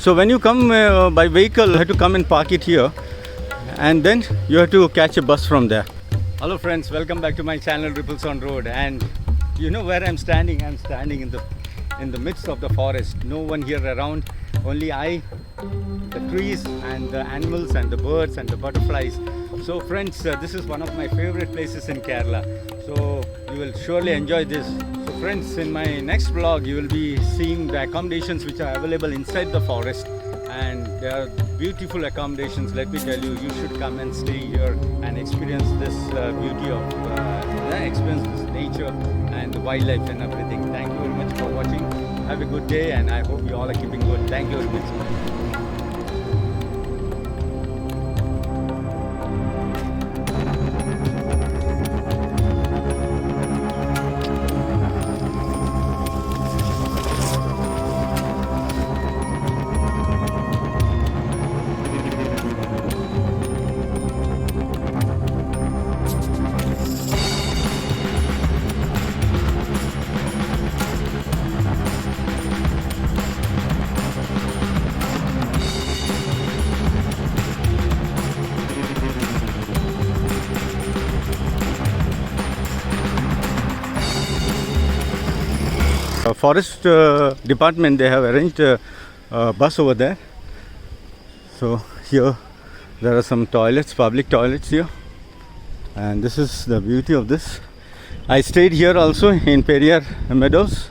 So when you come by vehicle, you have to come and park it here, and then you have to catch a bus from there. Hello friends, welcome back to my channel Ripples on Road. And you know where I'm standing? I'm standing in the midst of the forest. No one here around, only I, the trees and the animals and the birds and the butterflies. So friends, this is one of my favorite places in Kerala. So you will surely enjoy this. So friends, in my next vlog you will be seeing the accommodations which are available inside the forest. And they are beautiful accommodations. Let me tell you, you should come and stay here and experience this beauty of experience this nature and the wildlife and everything. Thank you very much for watching. Have a good day, and I hope you all are keeping good. Thank you very much. Forest department, they have arranged a bus over there. So here there are some toilets, public toilets here, and this is the beauty of this. I stayed here also in Periyar Meadows,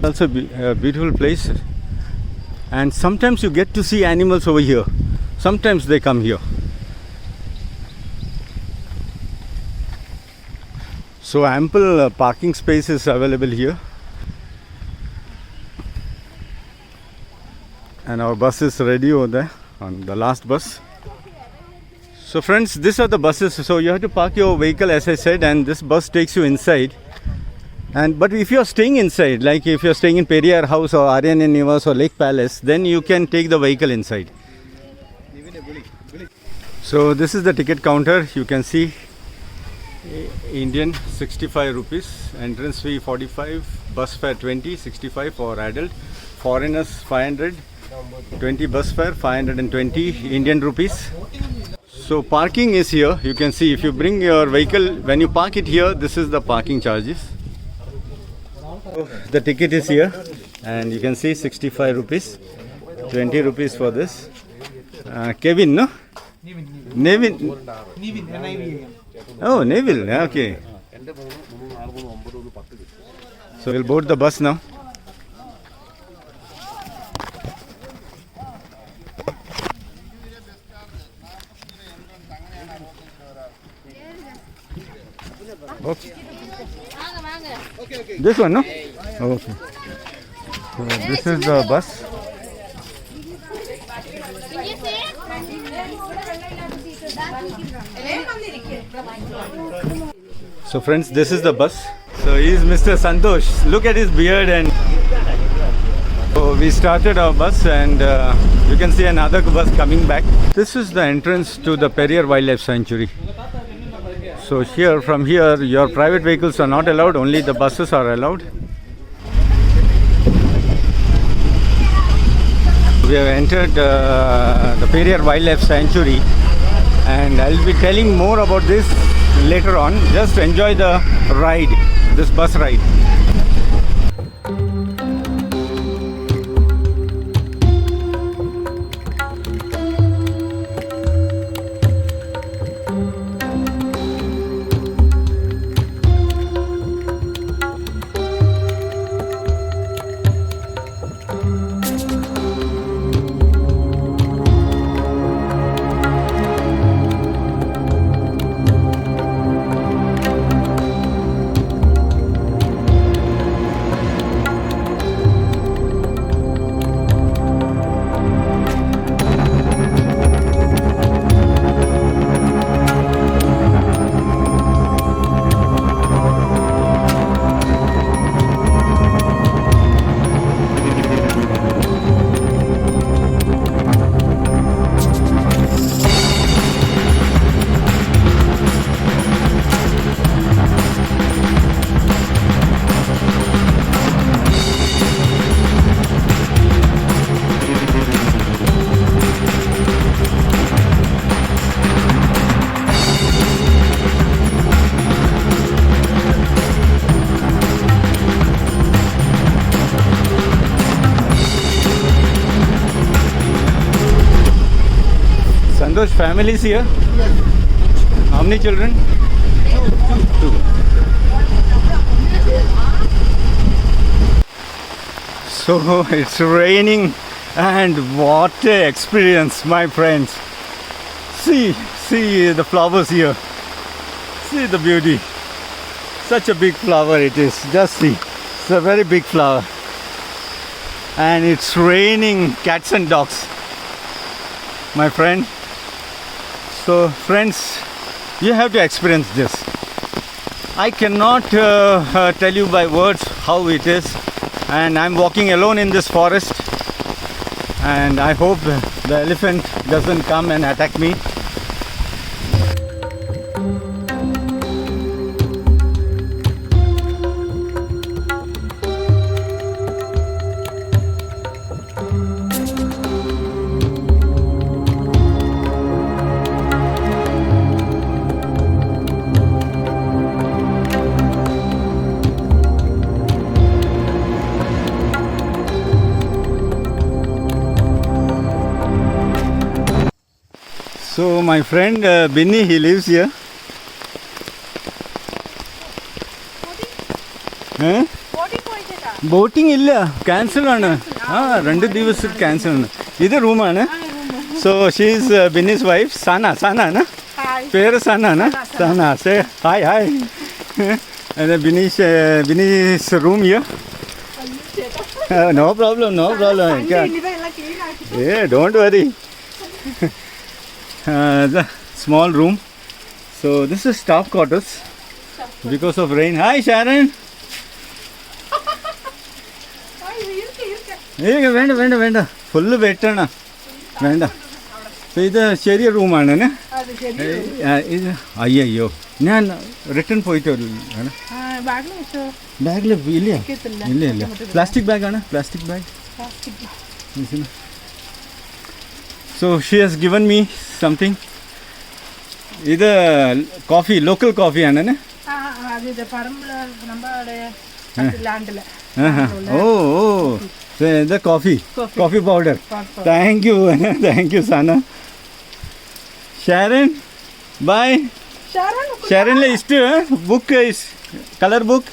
also a beautiful place, and sometimes you get to see animals over here. Sometimes they come here. So ample parking space is available here. And our bus is ready over there on the last bus. So friends, these are the buses. So you have to park your vehicle, as I said, and this bus takes you inside. But if you are staying inside, like if you are staying in Periyar House or Aryan Nivas or Lake Palace, then you can take the vehicle inside. So this is the ticket counter. You can see Indian 65 rupees, entrance fee 45, bus fare 20, 65 for adult, foreigners 500. 20 bus fare, 520 Indian rupees. So parking is here. You can see if you bring your vehicle, when you park it here, this is the parking charges. So the ticket is here, and you can see 65 rupees, 20 rupees for this. Kevin, no? Nevin. Oh, Neville. Okay. So we'll board the bus now. Okay. This one, no? Okay. So this is the bus. So friends, this is the bus. So he is Mr. Santosh. Look at his beard. And so we started our bus, and you can see another bus coming back. This is the entrance to the Periyar Wildlife Sanctuary. So here, from here, your private vehicles are not allowed, only the buses are allowed. We have entered the Periyar Wildlife Sanctuary, and I'll be telling more about this later on. Just enjoy the ride, this bus ride. those families here? How many children? Two. So it's raining, and what a experience, my friends. See the flowers here. See the beauty. Such a big flower it is. Just see. It's a very big flower. And it's raining cats and dogs, my friend. So friends, you have to experience this. I cannot tell you by words how it is. And I'm walking alone in this forest. And I hope the elephant doesn't come and attack me. So my friend Binny, he lives here. Boating illa, cancel aanu. Rendu divasam cancel aanu. Idu room aanu. So she is Binny's wife, Sana na? Hi. Peru Sana na? Sana. Say hi. And then Binny's room here. No problem. Yeah, don't worry. The small room. So this is staff quarters because of rain. Hi Sharon. വേണ്ട full വെട്ടാണ് വേണ്ട. ഇത് ചെറിയ റൂമാണ്. ഇത് അയ്യോ ഞാൻ return പോയിട്ട് ബാഗിൽ ഇല്ല പ്ലാസ്റ്റിക് ബാഗാണ്. Plastic bag. So she has given me something. ഇത് കോഫി, ലോക്കൽ കോഫി ആണ്. Oh, the coffee powder. Thank you Sana. Sharon, bye. Sharon le istu book is color book.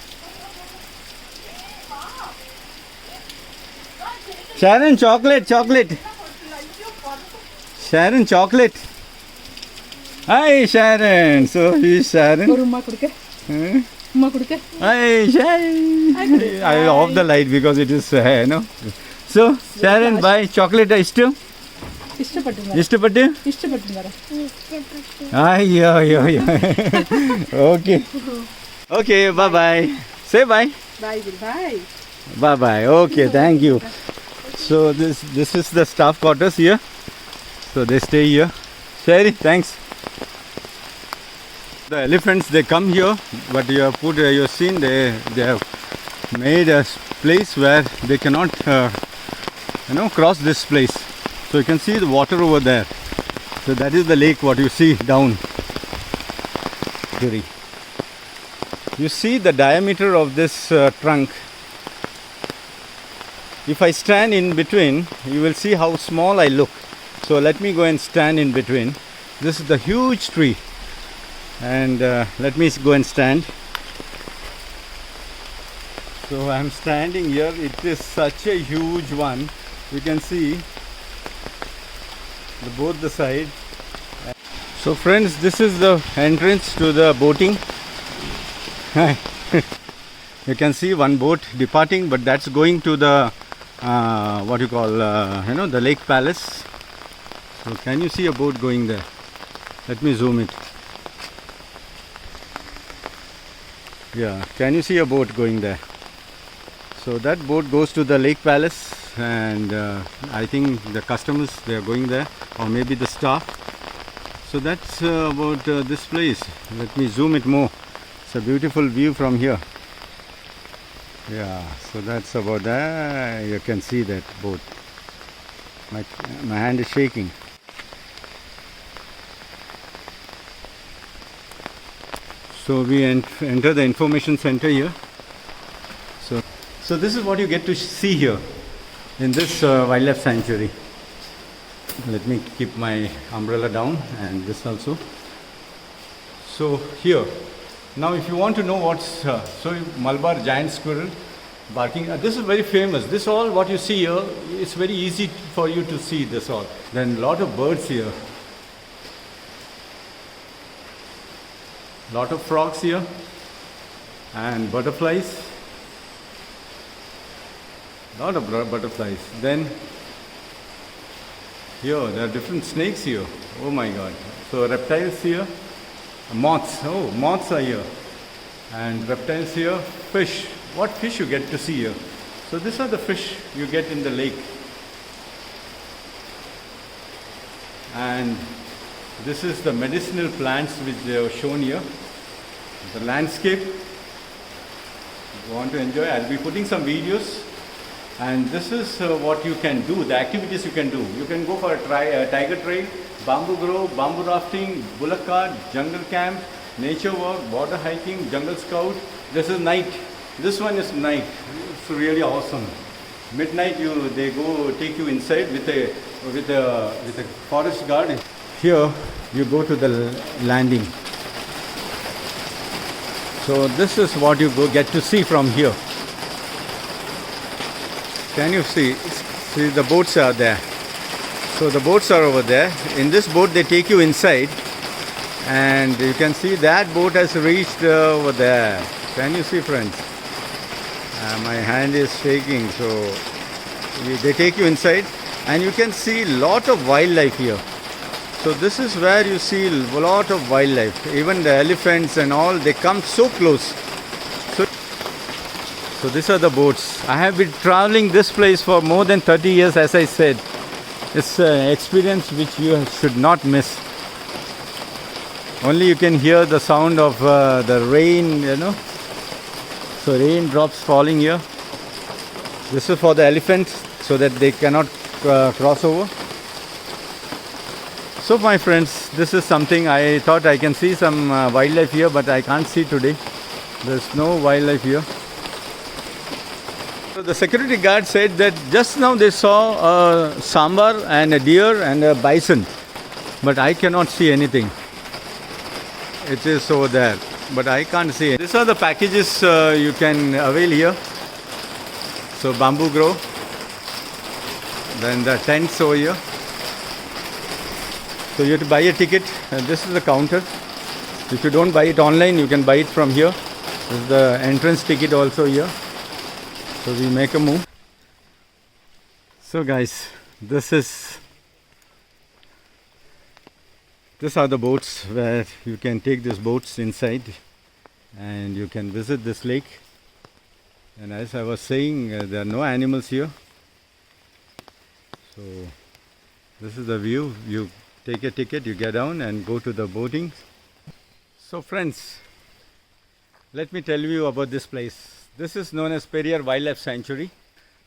Sharon chocolate. Sharon chocolate. Hi Sharon. So he is Sharon. Hi Sharon. I will off the light because it is no. So Sharon, bye. Chocolate ಇಷ್ಟಪಟ್ಟು. ಅಯ್ಯೋ. Okay, bye. Say bye. Bye. Okay, thank you. So this is the staff quarters here. So they stay here. Sherry, thanks. The elephants, they come here, but you have seen they have made a place where they cannot cross this place. So you can see the water over there. So that is the lake what you see down. You see the diameter of this trunk. If I stand in between, you will see how small I look. So let me go and stand in between. This is the huge tree. And let me go and stand. So I'm standing here. It is such a huge one. You can see both the side. So friends, this is the entrance to the boating. You can see one boat departing, but that's going to the the lake palace. So can you see a boat going there? Let me zoom it. Yeah, can you see a boat going there? So that boat goes to the lake palace, and I think the customers, they are going there, or maybe the staff. So that's about this place. Let me zoom it more. It's a beautiful view from here. Yeah, so that's about that. You can see that boat. My hand is shaking. So we enter the information center here. So this is what you get to see here in this wildlife sanctuary. Let me keep my umbrella down and this also. So here, now if you want to know what's so Malabar giant squirrel barking, this is very famous. This all what you see here, it's very easy for you to see this all. Then lot of birds here, lot of frogs here and butterflies, lot of butterflies. Then here there are different snakes here. Oh my god. So reptiles here, moths. Oh, moths are here. And reptiles here, fish. What fish you get to see here? So these are the fish you get in the lake. And this is the medicinal plants which they have shown here. The landscape. If you want to enjoy, I'll be putting some videos. And this is what you can do, the activities you can do. You can go for a tiger trail, bamboo grove, bamboo rafting, bullock cart, jungle camp, nature walk, border hiking, jungle scout. This is night. This one is night. It's really awesome. Midnight they go take you inside with a forest guard. Here you go to the landing. So this is what you get to see from here. Can you see? See, the boats are there. So the boats are over there. In this boat they take you inside and you can see that boat has reached over there. Can you see, friends? My hand is shaking. So they take you inside and you can see lot of wildlife here. So this is where you see a lot of wildlife. Even the elephants and all, they come so close. So these are the boats. I have been traveling this place for more than 30 years, as I said. It's an experience which you should not miss. Only you can hear the sound of the rain, you know. So raindrops falling here. This is for the elephants so that they cannot cross over. So my friends, this is something I thought I can see some wildlife here, but I can't see today. There's no wildlife here. So the security guard said that just now they saw a sambar and a deer and a bison, but I cannot see anything. It is over there, but I can't see it. These are the packages you can avail here. So bamboo grove, then the tents over here. So you have to buy a ticket, and this is the counter. If you don't buy it online, you can buy it from here. This is the entrance ticket also here. So we make a move. So guys, these are the boats where you can take these boats inside and you can visit this lake. And as I was saying, there are no animals here. So this is the view. You take a ticket, you get down and go to the boating. So friends, let me tell you about this place. This is known as Periyar Wildlife Sanctuary.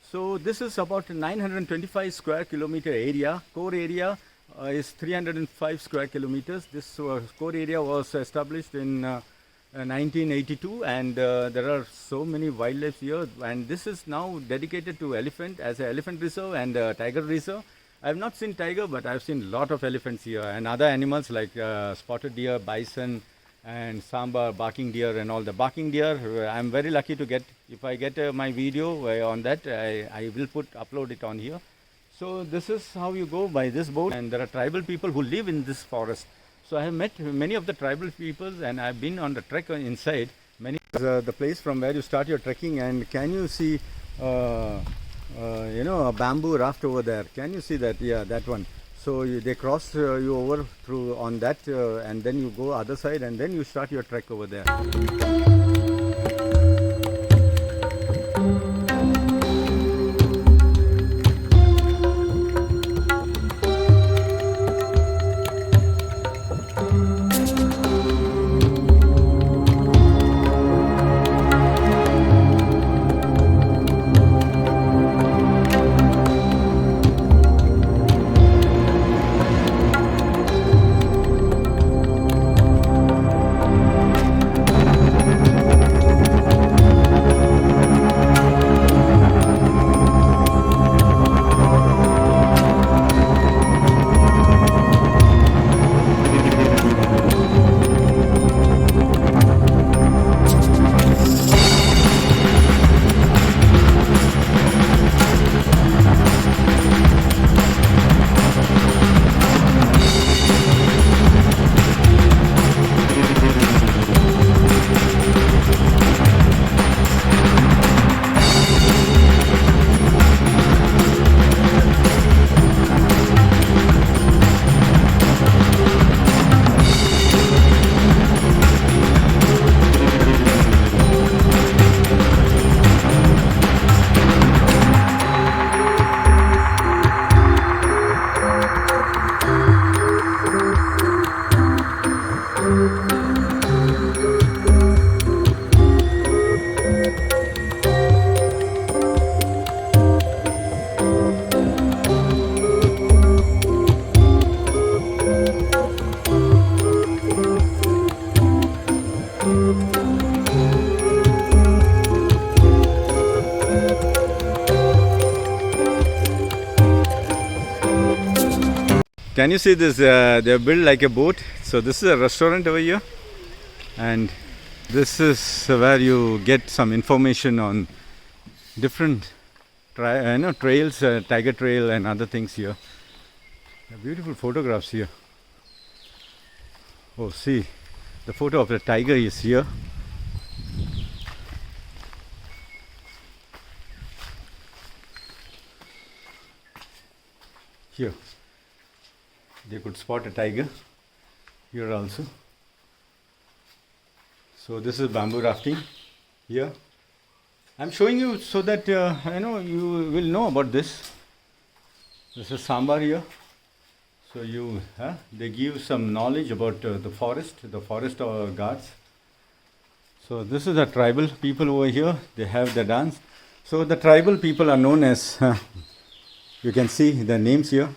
So this is about a 925 square kilometer area. Core area is 305 square kilometers. This core area was established in 1982 and there are so many wildlife here, and this is now dedicated to elephant as an elephant reserve and tiger reserve. I have not seen tiger, but I have seen a lot of elephants here and other animals like spotted deer, bison and sambar, barking deer and all. The barking deer, I am very lucky to get. If I get my video on that, I will upload it on here. So this is how you go by this boat, and there are tribal people who live in this forest. So I have met many of the tribal people and I have been on the trek inside. The place from where you start your trekking, and can you see you know, a bamboo raft over there? Can you see that? Yeah, that one. So they cross you over through on that and then you go other side and then you start your trek over there. Can you see this? They're built like a boat. So this is a restaurant over here, and this is where you get some information on different trails, tiger trail and other things here. Beautiful photographs here. Oh, see, the photo of the tiger is here. Here, they could spot a tiger here also. So this is bamboo rafting here. I'm showing you so that you will know about this. This is sambar here. So they give some knowledge about the forest guards. So this is the tribal people over here. They have the dance. So the tribal people are known as, you can see the names here.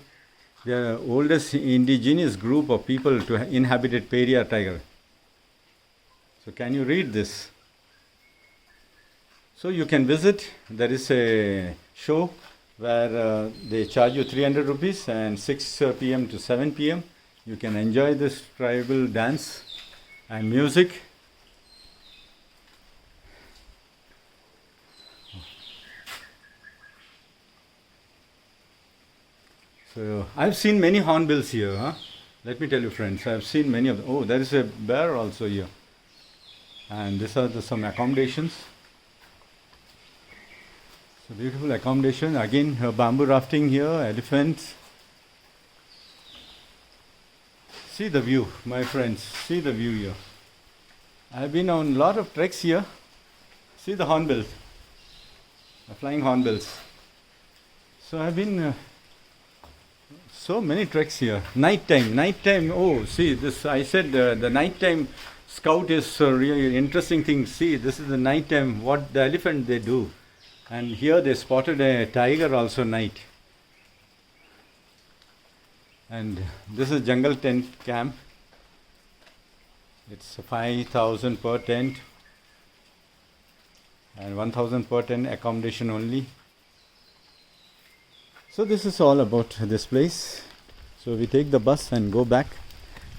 They are the oldest indigenous group of people to inhabit Periyar tiger. So can you read this? So you can visit. There is a show where they charge you 300 rupees and 6 p.m. to 7 p.m. You can enjoy this tribal dance and music. So I've seen many hornbills here. Let me tell you, friends, I've seen many of them. Oh, there is a bear also here. And these are some accommodations. So beautiful accommodation. Again, bamboo rafting here, elephants. See the view, my friends. See the view here. I've been on a lot of treks here. See the hornbills, the flying hornbills. So I've been so many treks here. Nighttime. Oh, see this. I said the nighttime scout is a really interesting thing. See, this is the nighttime. What the elephant they do. And here they spotted a tiger also night. And this is jungle tent camp. It's 5,000 per tent and 1,000 per tent accommodation only. So this is all about this place. So we take the bus and go back.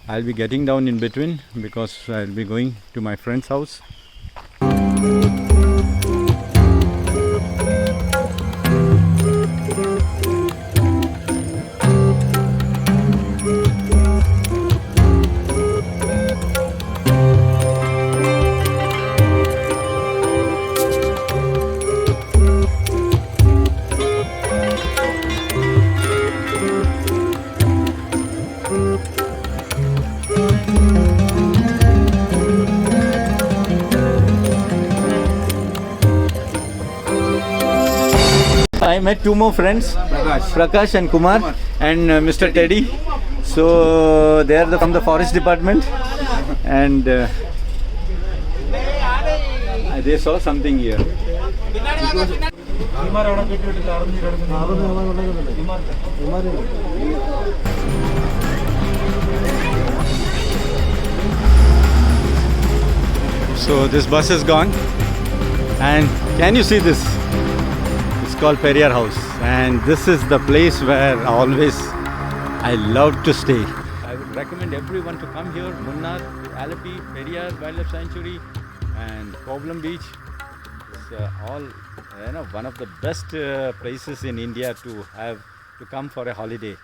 I'll be getting down in between because I'll be going to my friend's house. I met two more friends, Prakash and Kumar, and Mr. Teddy. So they are from the forest department, and they saw something here. So this bus is gone, and can you see this? It's called Periyar House, and this is the place where I love to stay. I would recommend everyone to come here. Munnar, Alapi, Periyar Wildlife Sanctuary, and Problem Beach. It's all one of the best places in India to come for a holiday.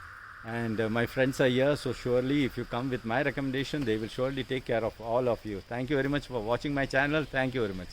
And my friends are here, so surely if you come with my recommendation, they will surely take care of all of you. Thank you very much for watching my channel. Thank you very much.